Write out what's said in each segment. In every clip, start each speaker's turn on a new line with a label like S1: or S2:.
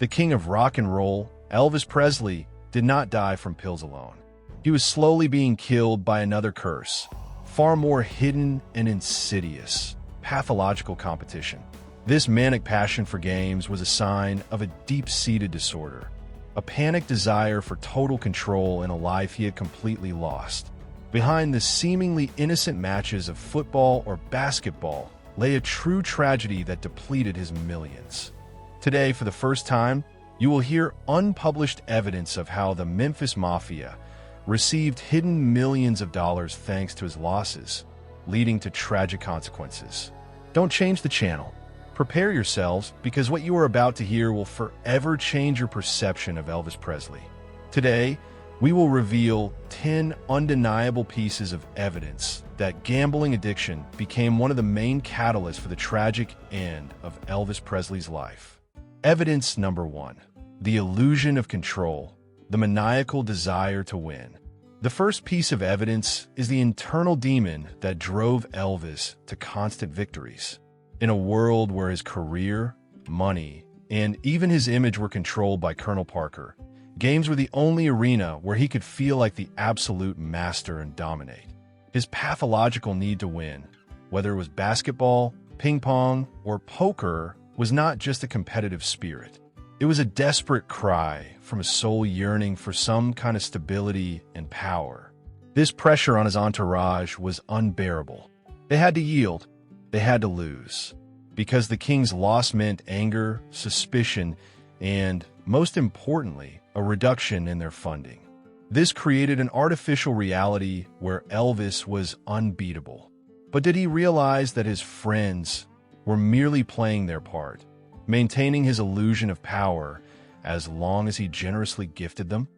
S1: The king of rock and roll, Elvis Presley, did not die from pills alone. He was slowly being killed by another curse, far more hidden and insidious: pathological competition. This manic passion for games was a sign of a deep-seated disorder, a panic desire for total control in a life he had completely lost. Behind the seemingly innocent matches of football or basketball lay a true tragedy that depleted his millions. Today, for the first time, you will hear unpublished evidence of how the Memphis Mafia received hidden millions of dollars thanks to his losses, leading to tragic consequences. Don't change the channel. Prepare yourselves, because what you are about to hear will forever change your perception of Elvis Presley. Today, we will reveal 10 undeniable pieces of evidence that gambling addiction became one of the main catalysts for the tragic end of Elvis Presley's life. Evidence number 1. The illusion of control, the maniacal desire to win. The first piece of evidence is the internal demon that drove Elvis to constant victories. In a world where his career, money, and even his image were controlled by Colonel Parker, games were the only arena where he could feel like the absolute master and dominate. His pathological need to win, whether it was basketball, ping pong, or poker, was not just a competitive spirit. It was a desperate cry from a soul yearning for some kind of stability and power. This pressure on his entourage was unbearable. They had to yield. They had to lose. Because the king's loss meant anger, suspicion, and, most importantly, a reduction in their funding. This created an artificial reality where Elvis was unbeatable. But did he realize that his friends were merely playing their part, maintaining his illusion of power as long as he generously gifted them?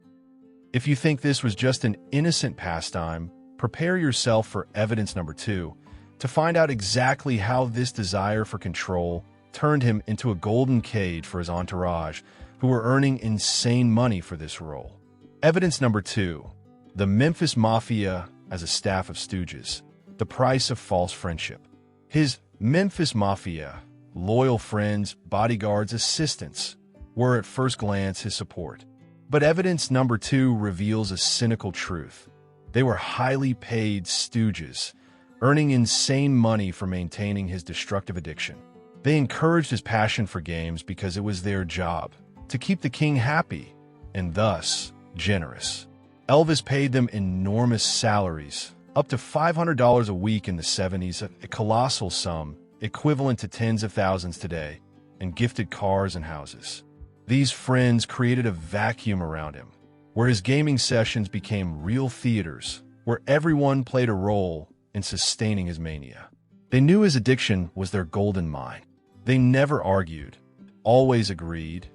S1: If you think this was just an innocent pastime, prepare yourself for evidence number 2 to find out exactly how this desire for control turned him into a golden cage for his entourage, who were earning insane money for this role. Evidence number 2. The Memphis Mafia as a staff of stooges. The price of false friendship. His Memphis Mafia, loyal friends, bodyguards, assistants, were at first glance his support. But evidence number 2 reveals a cynical truth. They were highly paid stooges, earning insane money for maintaining his destructive addiction. They encouraged his passion for games because it was their job to keep the king happy and thus generous. Elvis paid them enormous salaries, up to $500 a week in the 70s, a colossal sum equivalent to tens of thousands today, and gifted cars and houses. These friends created a vacuum around him, where his gaming sessions became real theaters, where everyone played a role in sustaining his mania. They knew his addiction was their golden mine. They never argued, always agreed,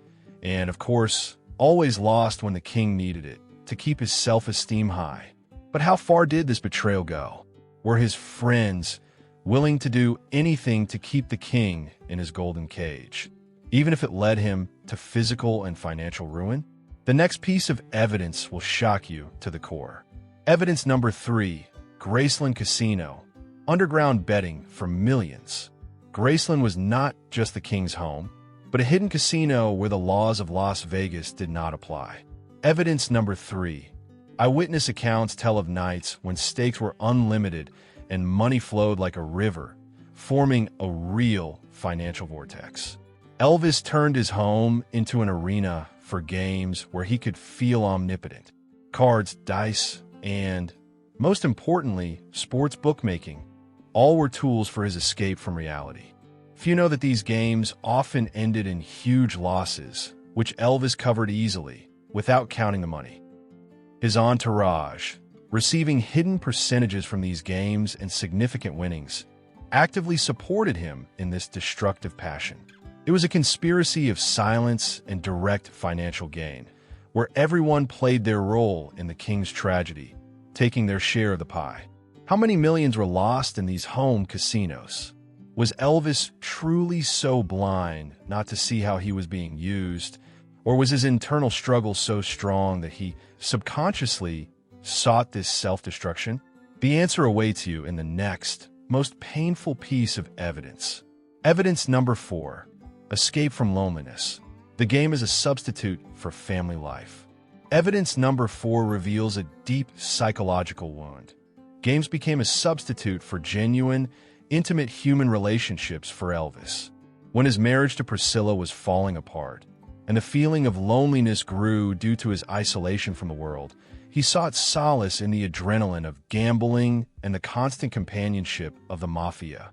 S1: and of course, always lost when the king needed it to keep his self-esteem high. But how far did this betrayal go? Were his friends willing to do anything to keep the king in his golden cage, even if it led him to physical and financial ruin? The next piece of evidence will shock you to the core. Evidence number 3. Graceland Casino. Underground betting for millions. Graceland was not just the king's home, but a hidden casino where the laws of Las Vegas did not apply. Evidence number 3. Eyewitness accounts tell of nights when stakes were unlimited and money flowed like a river, forming a real financial vortex. Elvis turned his home into an arena for games where he could feel omnipotent. Cards, dice, and, most importantly, sports bookmaking, all were tools for his escape from reality. Few know that these games often ended in huge losses, which Elvis covered easily, without counting the money. His entourage, receiving hidden percentages from these games and significant winnings, actively supported him in this destructive passion. It was a conspiracy of silence and direct financial gain, where everyone played their role in the king's tragedy, taking their share of the pie. How many millions were lost in these home casinos? Was Elvis truly so blind not to see how he was being used, or was his internal struggle so strong that he subconsciously sought this self-destruction? The answer awaits you in the next, most painful piece of evidence. Evidence number 4. Escape from loneliness. The game is a substitute for family life. Evidence number 4 reveals a deep psychological wound. Games became a substitute for genuine, intimate human relationships for Elvis. When his marriage to Priscilla was falling apart, and the feeling of loneliness grew due to his isolation from the world, he sought solace in the adrenaline of gambling and the constant companionship of the Mafia.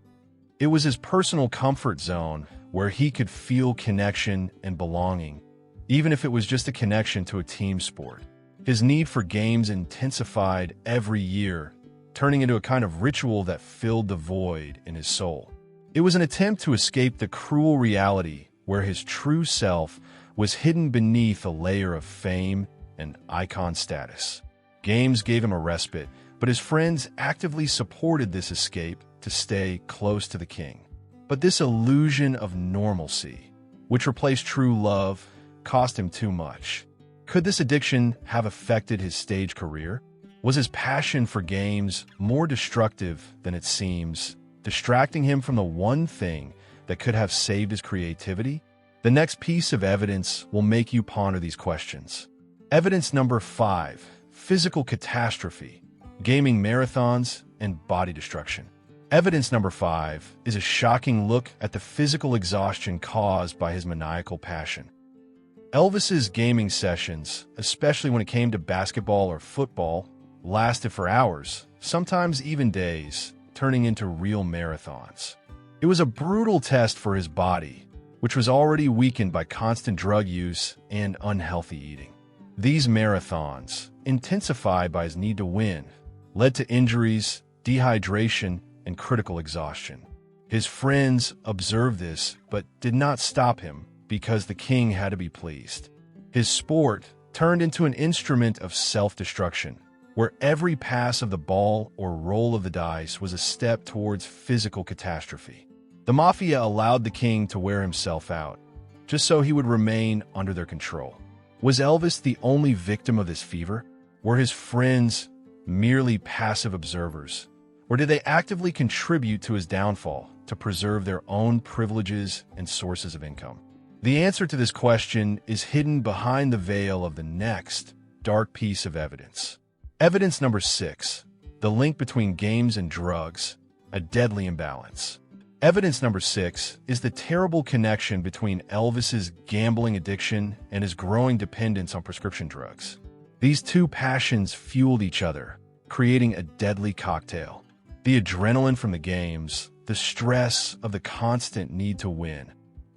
S1: It was his personal comfort zone where he could feel connection and belonging, even if it was just a connection to a team sport. His need for games intensified every year, turning into a kind of ritual that filled the void in his soul. It was an attempt to escape the cruel reality where his true self was hidden beneath a layer of fame and icon status. Games gave him a respite, but his friends actively supported this escape to stay close to the king. But this illusion of normalcy, which replaced true love, cost him too much. Could this addiction have affected his stage career? Was his passion for games more destructive than it seems, distracting him from the one thing that could have saved his creativity? The next piece of evidence will make you ponder these questions. Evidence number 5, physical catastrophe, gaming marathons, and body destruction. Evidence number 5 is a shocking look at the physical exhaustion caused by his maniacal passion. Elvis's gaming sessions, especially when it came to basketball or football, lasted for hours, sometimes even days, turning into real marathons. It was a brutal test for his body, which was already weakened by constant drug use and unhealthy eating. These marathons, intensified by his need to win, led to injuries, dehydration, and critical exhaustion. His friends observed this but did not stop him because the king had to be pleased. His sport turned into an instrument of self-destruction, where every pass of the ball or roll of the dice was a step towards physical catastrophe. The Mafia allowed the king to wear himself out, just so he would remain under their control. Was Elvis the only victim of this fever? Were his friends merely passive observers? Or did they actively contribute to his downfall to preserve their own privileges and sources of income? The answer to this question is hidden behind the veil of the next dark piece of evidence. Evidence number 6, the link between games and drugs, a deadly imbalance. Evidence number 6 is the terrible connection between Elvis's gambling addiction and his growing dependence on prescription drugs. These two passions fueled each other, creating a deadly cocktail. The adrenaline from the games, the stress of the constant need to win.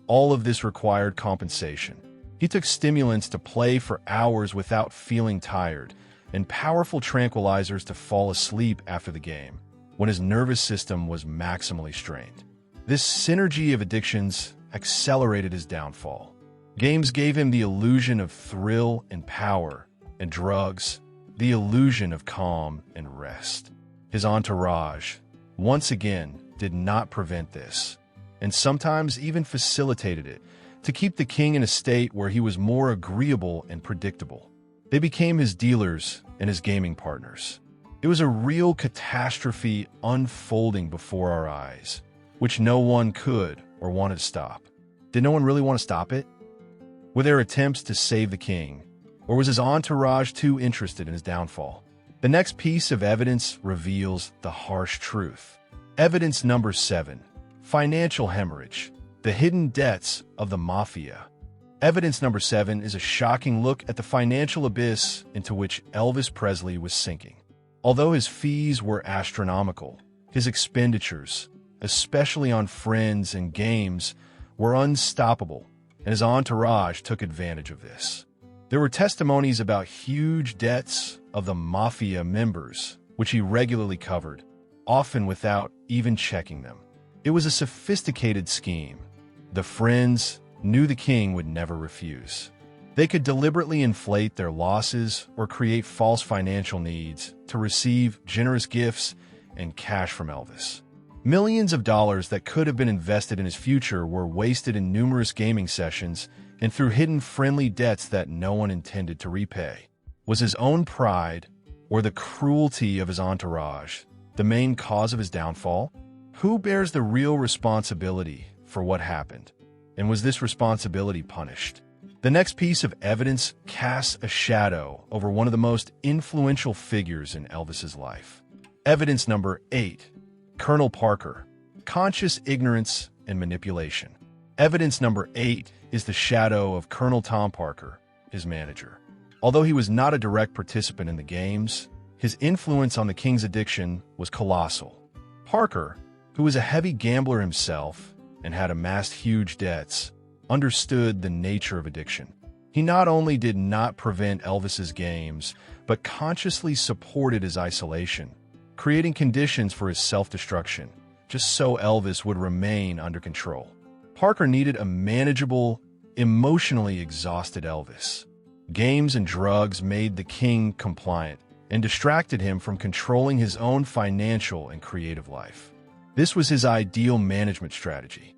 S1: All of this required compensation. He took stimulants to play for hours without feeling tired, and powerful tranquilizers to fall asleep after the game, when his nervous system was maximally strained. This synergy of addictions accelerated his downfall. Games gave him the illusion of thrill and power, and drugs, the illusion of calm and rest. His entourage, once again, did not prevent this, and sometimes even facilitated it, to keep the king in a state where he was more agreeable and predictable. They became his dealers and his gaming partners. It was a real catastrophe unfolding before our eyes, which no one could or wanted to stop. Did no one really want to stop it? Were there attempts to save the king, or was his entourage too interested in his downfall? The next piece of evidence reveals the harsh truth. Evidence number 7, financial hemorrhage, the hidden debts of the Mafia. Evidence number 7 is a shocking look at the financial abyss into which Elvis Presley was sinking. Although his fees were astronomical, his expenditures, especially on friends and games, were unstoppable, and his entourage took advantage of this. There were testimonies about huge debts of the Mafia members, which he regularly covered, often without even checking them. It was a sophisticated scheme. The friends knew the king would never refuse. They could deliberately inflate their losses or create false financial needs to receive generous gifts and cash from Elvis. Millions of dollars that could have been invested in his future were wasted in numerous gaming sessions and through hidden friendly debts that no one intended to repay. Was his own pride or the cruelty of his entourage the main cause of his downfall? Who bears the real responsibility for what happened? And was this responsibility punished? The next piece of evidence casts a shadow over one of the most influential figures in Elvis's life. Evidence number 8. Colonel Parker. Conscious ignorance and manipulation. Evidence number 8 is the shadow of Colonel Tom Parker, his manager. Although he was not a direct participant in the games, his influence on the king's addiction was colossal. Parker, who was a heavy gambler himself and had amassed huge debts, understood the nature of addiction. He not only did not prevent Elvis's games, but consciously supported his isolation, creating conditions for his self-destruction, just so Elvis would remain under control. Parker needed a manageable, emotionally exhausted Elvis. Games and drugs made the king compliant and distracted him from controlling his own financial and creative life. This was his ideal management strategy,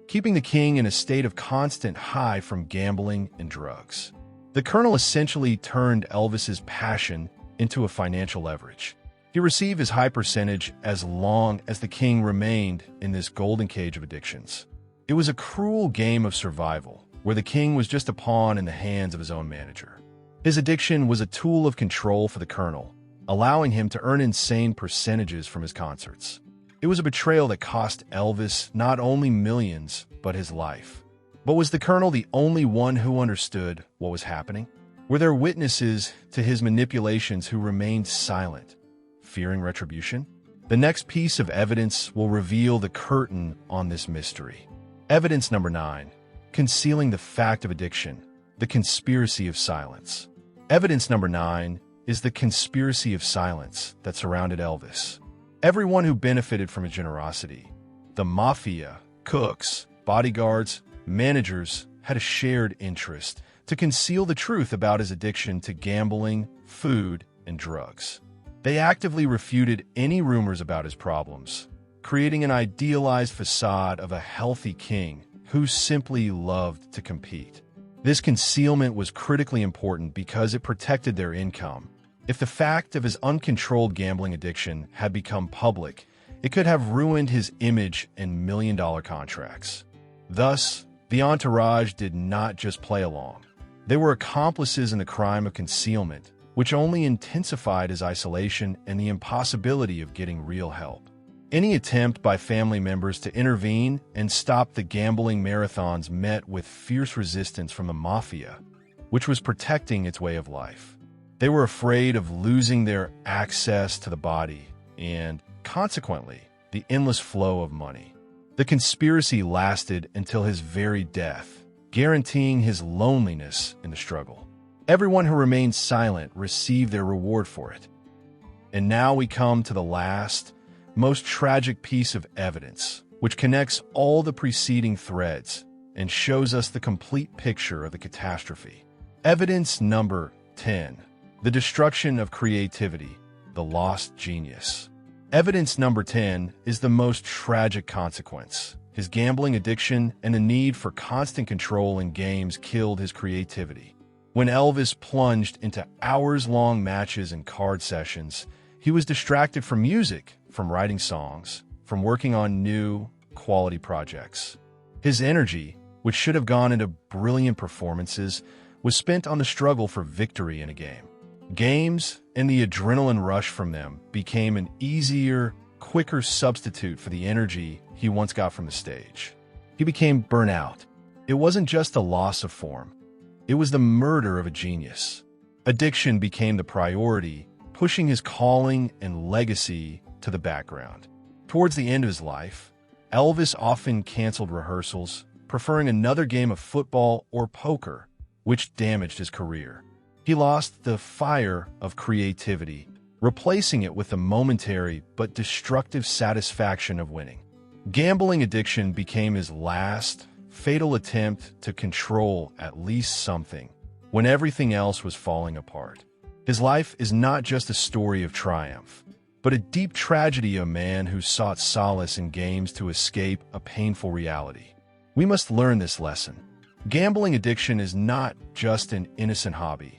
S1: keeping the king in a state of constant high from gambling and drugs. The colonel essentially turned Elvis's passion into a financial leverage. He received his high percentage as long as the king remained in this golden cage of addictions. It was a cruel game of survival, where the king was just a pawn in the hands of his own manager. His addiction was a tool of control for the colonel, allowing him to earn insane percentages from his concerts. It was a betrayal that cost Elvis not only millions, but his life. But was the colonel the only one who understood what was happening? Were there witnesses to his manipulations who remained silent, fearing retribution? The next piece of evidence will reveal the curtain on this mystery. Evidence number 9. Concealing the fact of addiction, the conspiracy of silence. Evidence number 9 is the conspiracy of silence that surrounded Elvis. Everyone who benefited from his generosity, the Mafia, cooks, bodyguards, managers, had a shared interest to conceal the truth about his addiction to gambling, food, and drugs. They actively refuted any rumors about his problems, creating an idealized facade of a healthy king who simply loved to compete. This concealment was critically important because it protected their income. If the fact of his uncontrolled gambling addiction had become public, it could have ruined his image and million-dollar contracts. Thus, the entourage did not just play along. They were accomplices in the crime of concealment, which only intensified his isolation and the impossibility of getting real help. Any attempt by family members to intervene and stop the gambling marathons met with fierce resistance from the Mafia, which was protecting its way of life. They were afraid of losing their access to the body and, consequently, the endless flow of money. The conspiracy lasted until his very death, guaranteeing his loneliness in the struggle. Everyone who remained silent received their reward for it. And now we come to the last, most tragic piece of evidence, which connects all the preceding threads and shows us the complete picture of the catastrophe. Evidence number 10. The destruction of creativity, the lost genius. Evidence number 10 is the most tragic consequence. His gambling addiction and the need for constant control in games killed his creativity. When Elvis plunged into hours-long matches and card sessions, he was distracted from music, from writing songs, from working on new, quality projects. His energy, which should have gone into brilliant performances, was spent on the struggle for victory in a game. Games and the adrenaline rush from them became an easier, quicker substitute for the energy he once got from the stage. He became burnout. It wasn't just a loss of form. It was the murder of a genius. Addiction became the priority, pushing his calling and legacy to the background. Towards the end of his life, Elvis often canceled rehearsals, preferring another game of football or poker, which damaged his career. He lost the fire of creativity, replacing it with the momentary but destructive satisfaction of winning. Gambling addiction became his last, fatal attempt to control at least something when everything else was falling apart. His life is not just a story of triumph, but a deep tragedy of a man who sought solace in games to escape a painful reality. We must learn this lesson. Gambling addiction is not just an innocent hobby.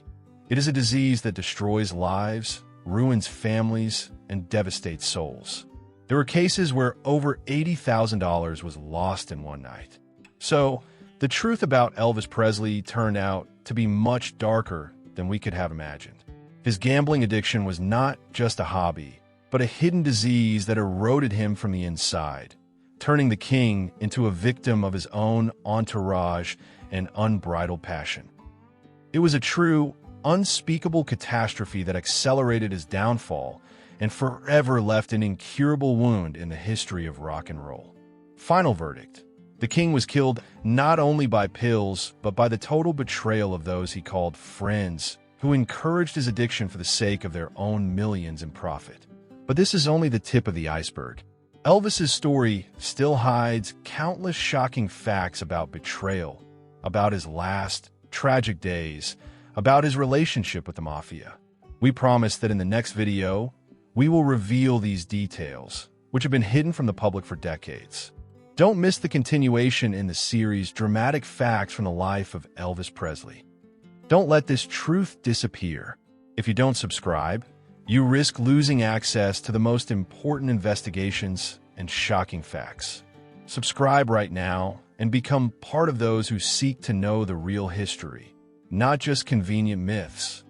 S1: It is a disease that destroys lives, ruins families, and devastates souls. There were cases where over $80,000 was lost in one night. So, The truth about Elvis Presley turned out to be much darker than we could have imagined. His gambling addiction was not just a hobby, but a hidden disease that eroded him from the inside, turning the king into a victim of his own entourage and unbridled passion. It was a true, unspeakable catastrophe that accelerated his downfall and forever left an incurable wound in the history of rock and roll. Final verdict. The king was killed not only by pills, but by the total betrayal of those he called friends, who encouraged his addiction for the sake of their own millions in profit. But this is only the tip of the iceberg. Elvis's story still hides countless shocking facts about betrayal, about his last tragic days, about his relationship with the Mafia. We promise that in the next video, we will reveal these details, which have been hidden from the public for decades. Don't miss the continuation in the series Dramatic Facts from the Life of Elvis Presley. Don't let this truth disappear. If you don't subscribe, you risk losing access to the most important investigations and shocking facts. Subscribe right now and become part of those who seek to know the real history, not just convenient myths.